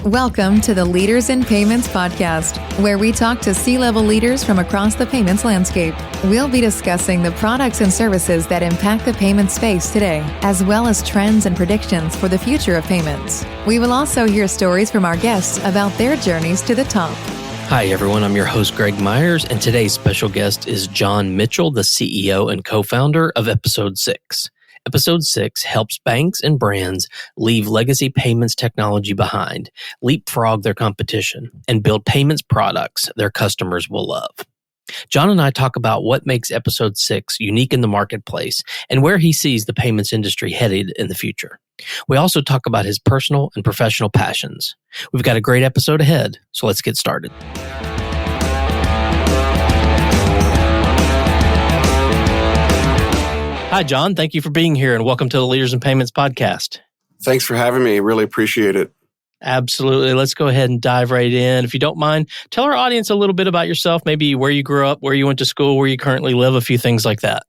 Welcome to the Leaders in Payments podcast, where we talk to C-level leaders from across the payments landscape. We'll be discussing the products and services that impact the payment space today, as well as trends and predictions for the future of payments. We will also hear stories from our guests about their journeys to the top. Hi, everyone. I'm your host, Greg Myers, and today's special guest is John Mitchell, the CEO and co-founder of Episode 6. Episode 6 helps banks and brands leave legacy payments technology behind, leapfrog their competition, and build payments products their customers will love. John and I talk about what makes Episode 6 unique in the marketplace and where he sees the payments industry headed in the future. We also talk about his personal and professional passions. We've got a great episode ahead, so let's get started. Hi, John. Thank you for being here and welcome to the Leaders in Payments podcast. Thanks for having me. Really appreciate it. Absolutely. Let's go ahead and dive right in. If you don't mind, tell our audience a little bit about yourself, maybe where you grew up, where you went to school, where you currently live, a few things like that.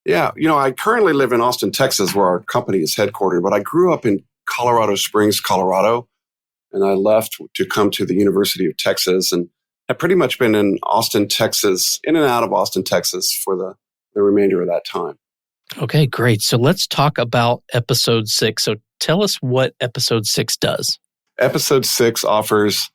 Yeah. I currently live in Austin, Texas, where our company is headquartered, but I grew up in Colorado Springs, Colorado, and I left to come to the University of Texas and have pretty much been in Austin, Texas, in and out of Austin, Texas for the remainder of that time. Okay, great. So let's talk about Episode 6. So tell us what Episode 6 does. Episode 6 offers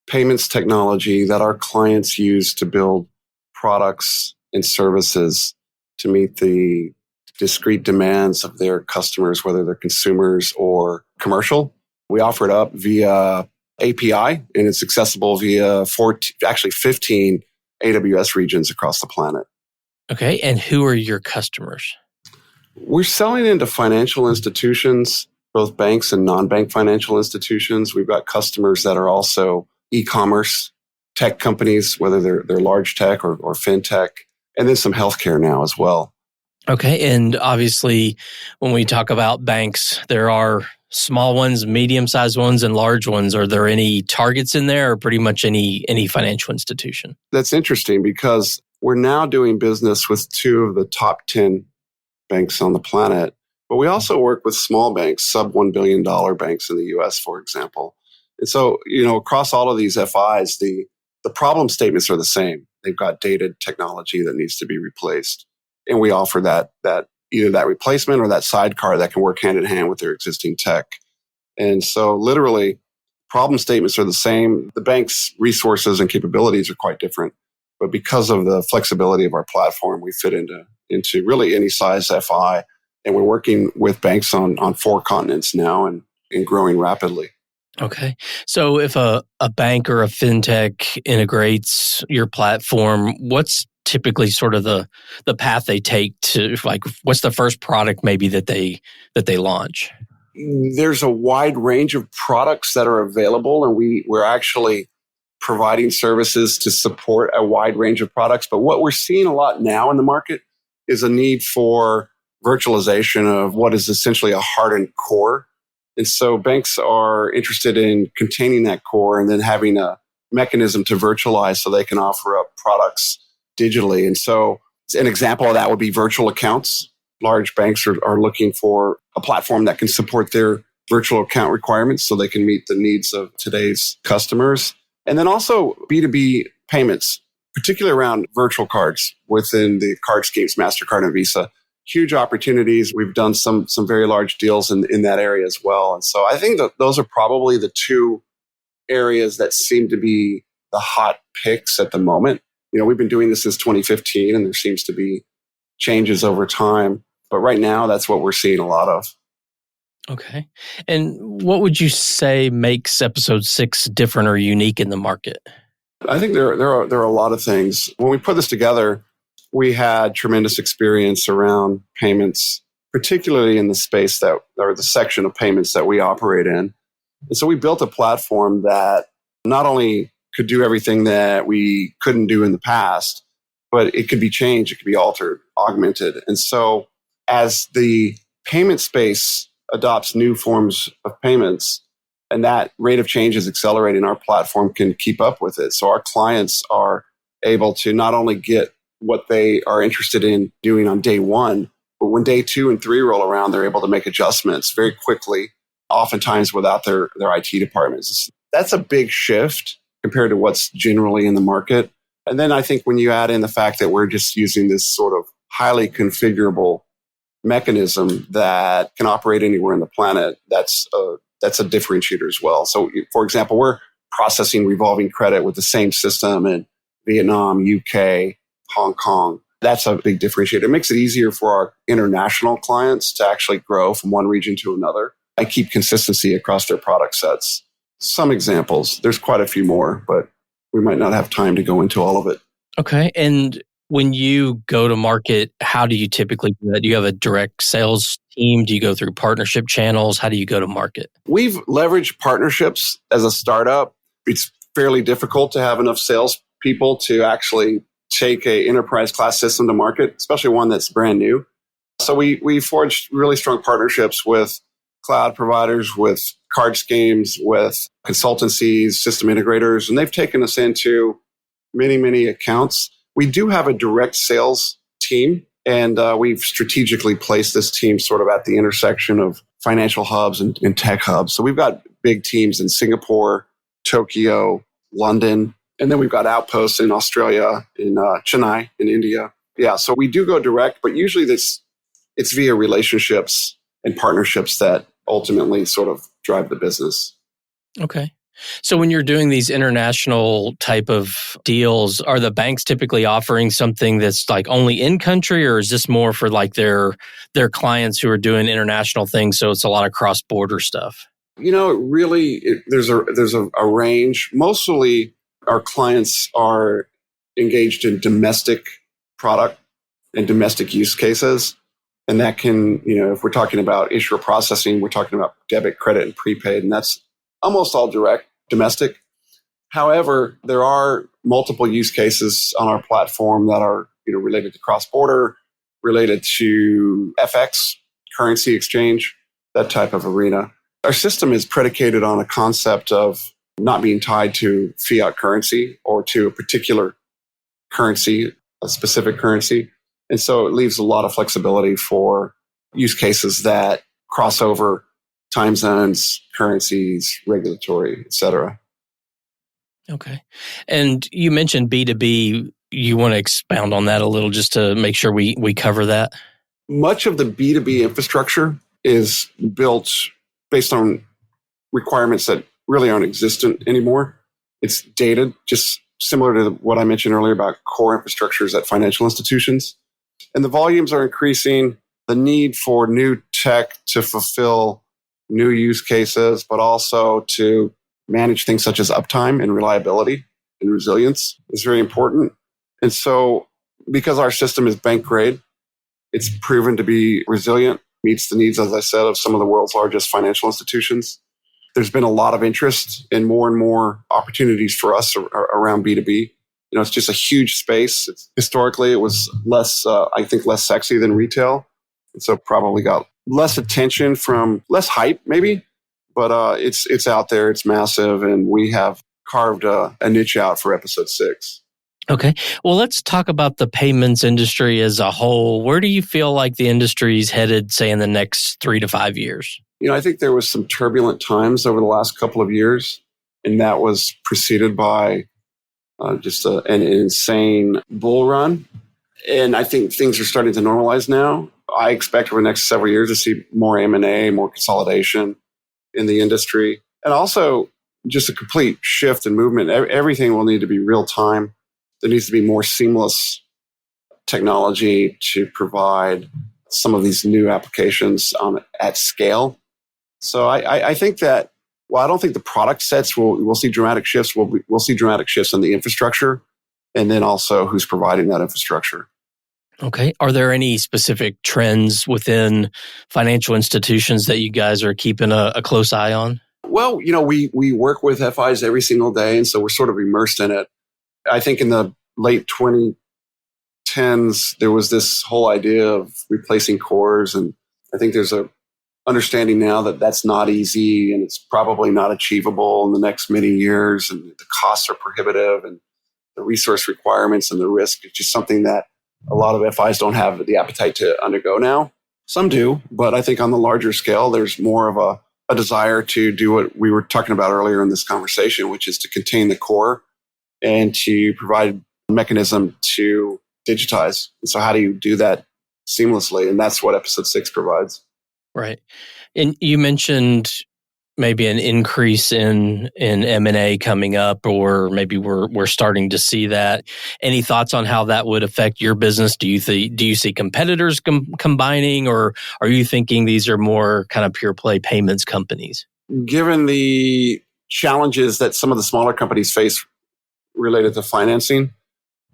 payments technology that our clients use to build products and services to meet the discrete demands of their customers, whether they're consumers or commercial. We offer it up via API, and it's accessible via 15 AWS regions across the planet. Okay, and who are your customers? We're selling into financial institutions, both banks and non-bank financial institutions. We've got customers that are also e-commerce tech companies, whether they're large tech or fintech, and then some healthcare now as well. Okay, and obviously when we talk about banks, there are small ones, medium-sized ones, and large ones. Are there any targets in there or pretty much any financial institution? That's interesting because we're now doing business with 2 of the top 10 banks on the planet, but we also work with small banks, sub $1 billion banks in the US, for example. And so, across all of these FIs, the problem statements are the same. They've got dated technology that needs to be replaced. And we offer that either that replacement or that sidecar that can work hand in hand with their existing tech. And so literally, problem statements are the same. The bank's resources and capabilities are quite different. But because of the flexibility of our platform, we fit into really any size FI. And we're working with banks on 4 continents now and growing rapidly. Okay. So if a bank or a fintech integrates your platform, what's typically sort of the path they take to, what's the first product maybe that they launch? There's a wide range of products that are available, and we're actually providing services to support a wide range of products. But what we're seeing a lot now in the market is a need for virtualization of what is essentially a hardened core. And so banks are interested in containing that core and then having a mechanism to virtualize so they can offer up products digitally. And so an example of that would be virtual accounts. Large banks are looking for a platform that can support their virtual account requirements so they can meet the needs of today's customers. And then also B2B payments, particularly around virtual cards within the card schemes, MasterCard and Visa. Huge opportunities. We've done some very large deals in that area as well. And so I think that those are probably the 2 areas that seem to be the hot picks at the moment. We've been doing this since 2015, and there seems to be changes over time. But right now, that's what we're seeing a lot of. Okay. And what would you say makes Episode 6 different or unique in the market? I think there are a lot of things. When we put this together, we had tremendous experience around payments, particularly in the space or the section of payments that we operate in. And so we built a platform that not only could do everything that we couldn't do in the past, but it could be changed, it could be altered, augmented. And so as the payment space adopts new forms of payments, and that rate of change is accelerating, our platform can keep up with it. So our clients are able to not only get what they are interested in doing on day 1, but when day 2 and 3 roll around, they're able to make adjustments very quickly oftentimes without their IT departments. That's a big shift compared to what's generally in the market. And then I think when you add in the fact that we're just using this sort of highly configurable mechanism that can operate anywhere on the planet, that's a differentiator as well. So, for example, we're processing revolving credit with the same system in Vietnam, UK, Hong Kong. That's a big differentiator. It makes it easier for our international clients to actually grow from one region to another. I keep consistency across their product sets. Some examples, there's quite a few more, but we might not have time to go into all of it. Okay. And when you go to market, how do you typically do that? Do you have a direct sales team? Do you go through partnership channels? How do you go to market? We've leveraged partnerships as a startup. It's fairly difficult to have enough salespeople to actually take an enterprise class system to market, especially one that's brand new. So we forged really strong partnerships with cloud providers, with card schemes, with consultancies, system integrators, and they've taken us into many, many accounts. We do have a direct sales team, and we've strategically placed this team sort of at the intersection of financial hubs and tech hubs. So we've got big teams in Singapore, Tokyo, London, and then we've got outposts in Australia, in Chennai, in India. Yeah, so we do go direct, but usually it's via relationships and partnerships that ultimately sort of drive the business. Okay. So when you're doing these international type of deals, are the banks typically offering something that's like only in country, or is this more for like their clients who are doing international things? So it's a lot of cross-border stuff. There's a range. Mostly our clients are engaged in domestic product and domestic use cases. And that can, if we're talking about issuer processing, we're talking about debit, credit, and prepaid, and that's almost all direct, domestic. However, there are multiple use cases on our platform that are, related to cross-border, related to FX, currency exchange, that type of arena. Our system is predicated on a concept of not being tied to fiat currency or to a particular currency, a specific currency. And so it leaves a lot of flexibility for use cases that cross over time zones, currencies, regulatory, et cetera. Okay. And you mentioned B2B. You want to expound on that a little just to make sure we cover that? Much of the B2B infrastructure is built based on requirements that really aren't existent anymore. It's dated, just similar to what I mentioned earlier about core infrastructures at financial institutions. And the volumes are increasing, the need for new tech to fulfill new use cases, but also to manage things such as uptime and reliability and resilience is very important. And so because our system is bank grade, it's proven to be resilient, meets the needs, as I said, of some of the world's largest financial institutions. There's been a lot of interest and more opportunities for us around B2B. It's just a huge space. Historically, it was less sexy than retail. And so probably got less attention from less hype, maybe. But it's out there. It's massive. And we have carved a niche out for episode 6. Okay. Well, let's talk about the payments industry as a whole. Where do you feel like the industry is headed, say, in the next 3 to 5 years? I think there was some turbulent times over the last couple of years, and that was preceded by just an insane bull run. And I think things are starting to normalize now. I expect over the next several years to see more M&A, more consolidation in the industry, and also just a complete shift in movement. Everything will need to be real time. There needs to be more seamless technology to provide some of these new applications at scale. So I think that, I don't think the product sets we'll see dramatic shifts. We'll see dramatic shifts in the infrastructure, and then also who's providing that infrastructure. Okay. Are there any specific trends within financial institutions that you guys are keeping a close eye on? Well, we work with FIs every single day, and so we're sort of immersed in it. I think in the late 2010s, there was this whole idea of replacing cores, and I think there's a understanding now that that's not easy and it's probably not achievable in the next many years, and the costs are prohibitive and the resource requirements and the risk is just something that a lot of FIs don't have the appetite to undergo now. Some do, but I think on the larger scale, there's more of a desire to do what we were talking about earlier in this conversation, which is to contain the core and to provide a mechanism to digitize. And so how do you do that seamlessly? And that's what episode 6 provides. Right. And you mentioned maybe an increase in M&A coming up, or maybe we're starting to see that. Any thoughts on how that would affect your business? Do you see competitors combining, or are you thinking these are more kind of pure play payments companies? Given the challenges that some of the smaller companies face related to financing,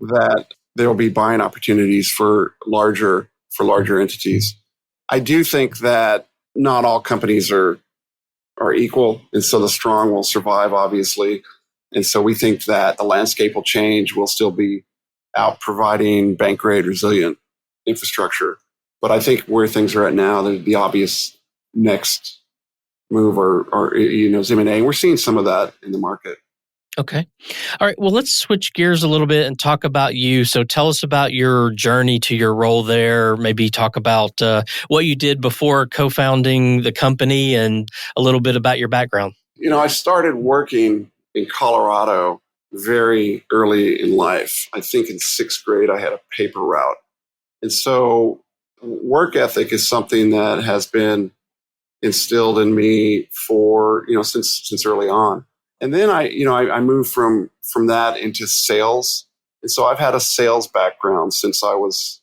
that there will be buying opportunities for larger entities. I do think that not all companies are equal, and so the strong will survive, obviously. And so we think that the landscape will change. We'll still be out providing bank-grade resilient infrastructure. But I think where things are at now, the obvious next move is M&A. And we're seeing some of that in the market. Okay. All right. Well, let's switch gears a little bit and talk about you. So tell us about your journey to your role there. Maybe talk about what you did before co-founding the company and a little bit about your background. I started working in Colorado very early in life. I think in 6th grade, I had a paper route. And so work ethic is something that has been instilled in me for, since early on. And then I moved from that into sales. And so I've had a sales background since I was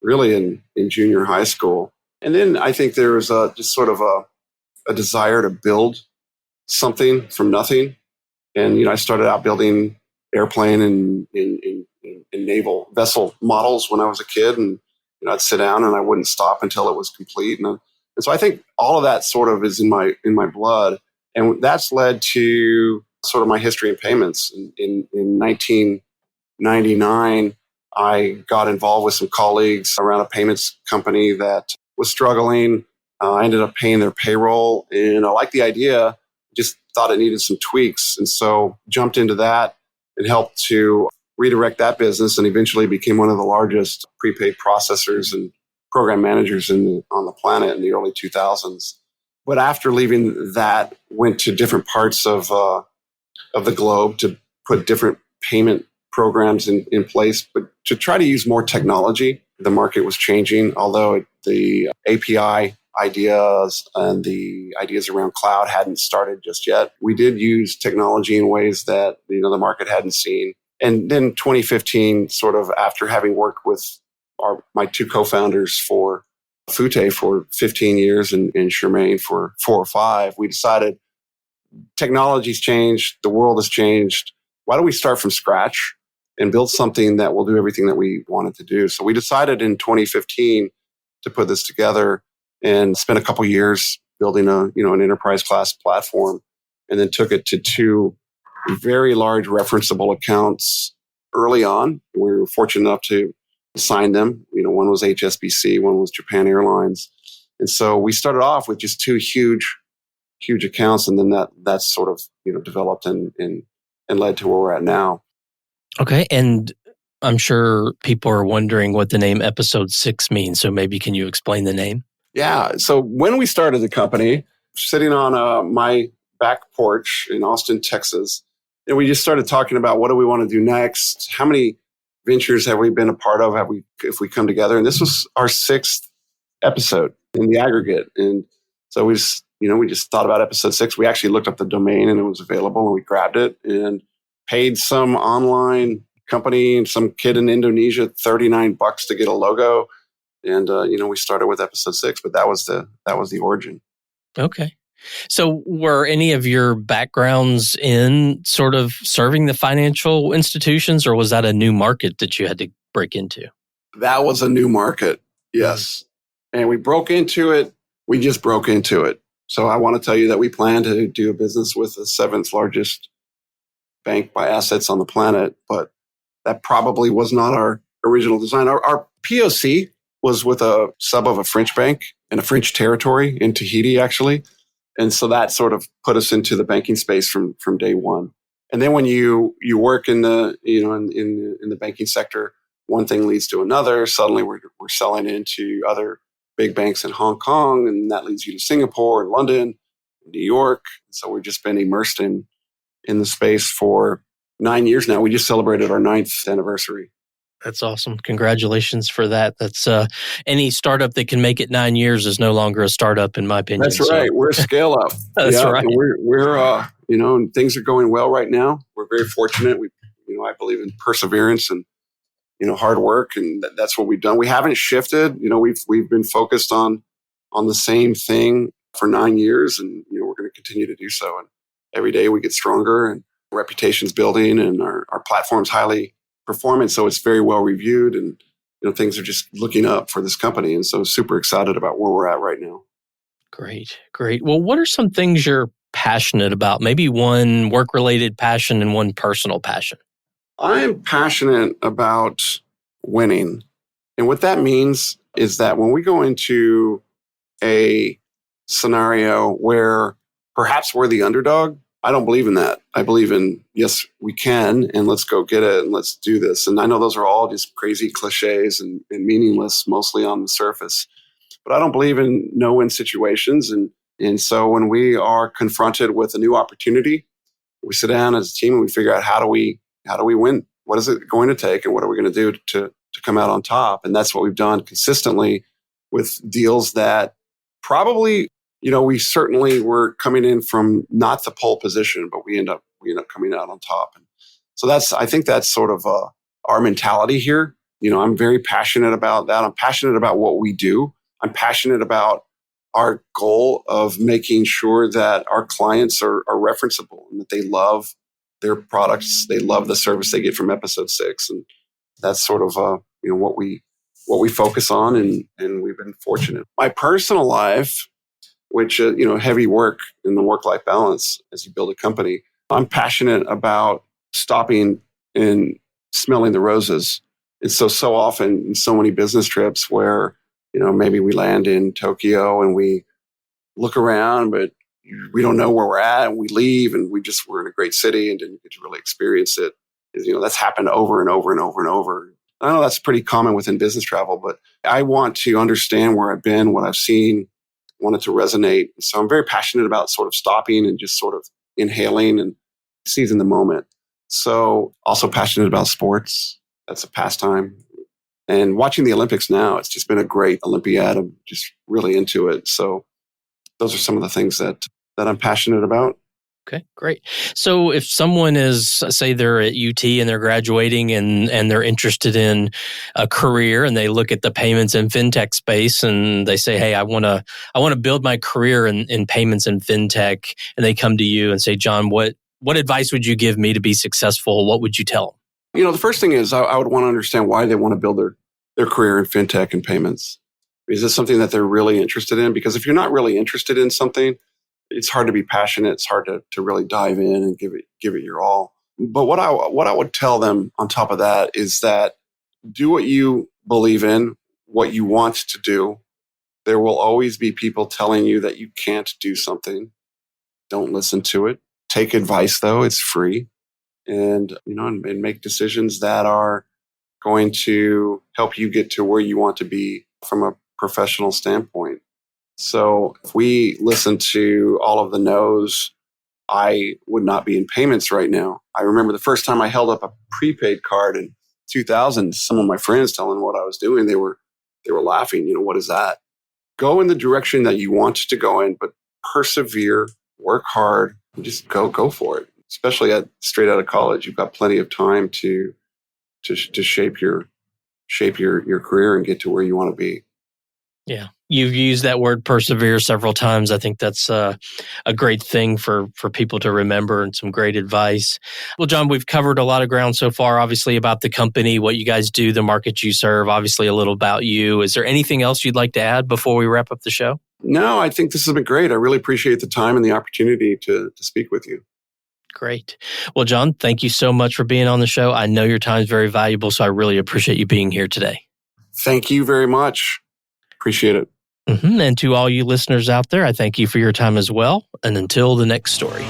really in junior high school. And then I think there was just sort of a desire to build something from nothing. And, I started out building airplane and naval vessel models when I was a kid. And, I'd sit down and I wouldn't stop until it was complete. And so I think all of that sort of is in my blood. And that's led to sort of my history in payments. In 1999, I got involved with some colleagues around a payments company that was struggling. I ended up paying their payroll, and I liked the idea, just thought it needed some tweaks. And so jumped into that and helped to redirect that business, and eventually became one of the largest prepaid processors and program managers on the planet in the early 2000s. But after leaving that, went to different parts of the globe to put different payment programs in place, but to try to use more technology. The market was changing, although the API ideas and the ideas around cloud hadn't started just yet. We did use technology in ways that the market hadn't seen. And then 2015, sort of after having worked with my two co-founders for Fute for 15 years and Charmaine for 4 or 5, we decided technology's changed, the world has changed. Why don't we start from scratch and build something that will do everything that we wanted to do? So we decided in 2015 to put this together and spent a couple years building an enterprise class platform, and then took it to 2 very large referenceable accounts early on. We were fortunate enough to sign them. One was HSBC, one was Japan Airlines. And so we started off with just 2 huge accounts, and then that's sort of developed and led to where we're at now. Okay, and I'm sure people are wondering what the name Episode 6 means. So maybe can you explain the name? Yeah. So when we started the company, sitting on my back porch in Austin, Texas, and we just started talking about what do we want to do next? How many ventures have we been a part of? If we come together? And this was our 6th episode in the aggregate. And so we just thought about episode 6. We actually looked up the domain and it was available, and we grabbed it and paid some online company and some kid in Indonesia $39 to get a logo. And, we started with episode 6, but that was the origin. Okay. So were any of your backgrounds in sort of serving the financial institutions, or was that a new market that you had to break into? That was a new market. Yes. And we broke into it. We just broke into it. So I want to tell you that we plan to do a business with the 7th largest bank by assets on the planet, but that probably was not our original design. Our POC was with a sub of a French bank in a French territory in Tahiti, actually. And so that sort of put us into the banking space from day one. And then when you work in the in the banking sector, one thing leads to another. Suddenly we're selling into other big banks in Hong Kong, and that leads you to Singapore and London, New York. So we've just been immersed in the space for 9 years now. We just celebrated our 9th anniversary. That's awesome. Congratulations for that. That's any startup that can make it 9 years is no longer a startup, in my opinion. That's right. So. We're a scale up. That's right. And we're and things are going well right now. We're very fortunate. I believe in perseverance and hard work, and that's what we've done. We haven't shifted. We've been focused on the same thing for 9 years, and we're going to continue to do so. And every day we get stronger, and reputation's building, and our platform's highly performant, so it's very well reviewed, and things are just looking up for this company. And so super excited about where we're at right now. Great. Well, what are some things you're passionate about? Maybe one work-related passion and one personal passion. I'm passionate about winning. And what that means is that when we go into a scenario where perhaps we're the underdog, I don't believe in that. I believe in, yes, we can, and let's go get it, and let's do this. And I know those are all just crazy cliches and meaningless, mostly on the surface. But I don't believe in no-win situations. And so when we are confronted with a new opportunity, we sit down as a team and we figure out how do we win? What is it going to take, and what are we going to do to come out on top? And that's what we've done consistently with deals that probably, we certainly were coming in from not the pole position, but we end up coming out on top. And so I think that's sort of our mentality here. I'm very passionate about that. I'm passionate about what we do. I'm passionate about our goal of making sure that our clients are referenceable and that they love their products. They love the service they get from Episode 6. And that's sort of, what we focus on. And we've been fortunate. My personal life, which, heavy work in the work-life balance as you build a company. I'm passionate about stopping and smelling the roses. And so often in so many business trips where, maybe we land in Tokyo and we look around, but we don't know where we're at, and we leave, and we're in a great city and didn't get to really experience it. That's happened over and over and over and over. I know that's pretty common within business travel, but I want to understand where I've been, what I've seen, want it to resonate. So I'm very passionate about sort of stopping and just sort of inhaling and seizing the moment. So also passionate about sports. That's a pastime. And watching the Olympics now, it's just been a great Olympiad. I'm just really into it. So those are some of the things that I'm passionate about. Okay, great. So if someone is, say they're at UT and they're graduating and they're interested in a career, and they look at the payments and fintech space and they say, hey, I want to build my career in payments and fintech, and they come to you and say, John, what advice would you give me to be successful? What would you tell them? The first thing is I would want to understand why they want to build their career in fintech and payments. Is this something that they're really interested in? Because if you're not really interested in something, it's hard to be passionate. It's hard to really dive in and give it your all. But what I would tell them on top of that is that do what you believe in, what you want to do. There will always be people telling you that you can't do something. Don't listen to it. Take advice, though. It's free. And make decisions that are going to help you get to where you want to be from a professional standpoint. So if we listen to all of the no's, I would not be in payments right now. I remember the first time I held up a prepaid card in 2000, some of my friends telling what I was doing, they were laughing. What is that? Go in the direction that you want to go in, but persevere, work hard, and just go for it. Especially straight out of college, you've got plenty of time to shape your career and get to where you want to be. Yeah. You've used that word persevere several times. I think that's a great thing for people to remember, and some great advice. Well, John, we've covered a lot of ground so far, obviously about the company, what you guys do, the market you serve, obviously a little about you. Is there anything else you'd like to add before we wrap up the show? No, I think this has been great. I really appreciate the time and the opportunity to speak with you. Great. Well, John, thank you so much for being on the show. I know your time is very valuable, so I really appreciate you being here today. Thank you very much. Appreciate it. And to all you listeners out there, I thank you for your time as well. And until the next story.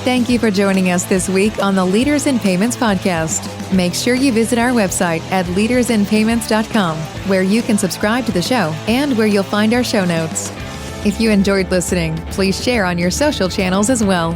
Thank you for joining us this week on the Leaders in Payments podcast. Make sure you visit our website at leadersinpayments.com, where you can subscribe to the show and where you'll find our show notes. If you enjoyed listening, please share on your social channels as well.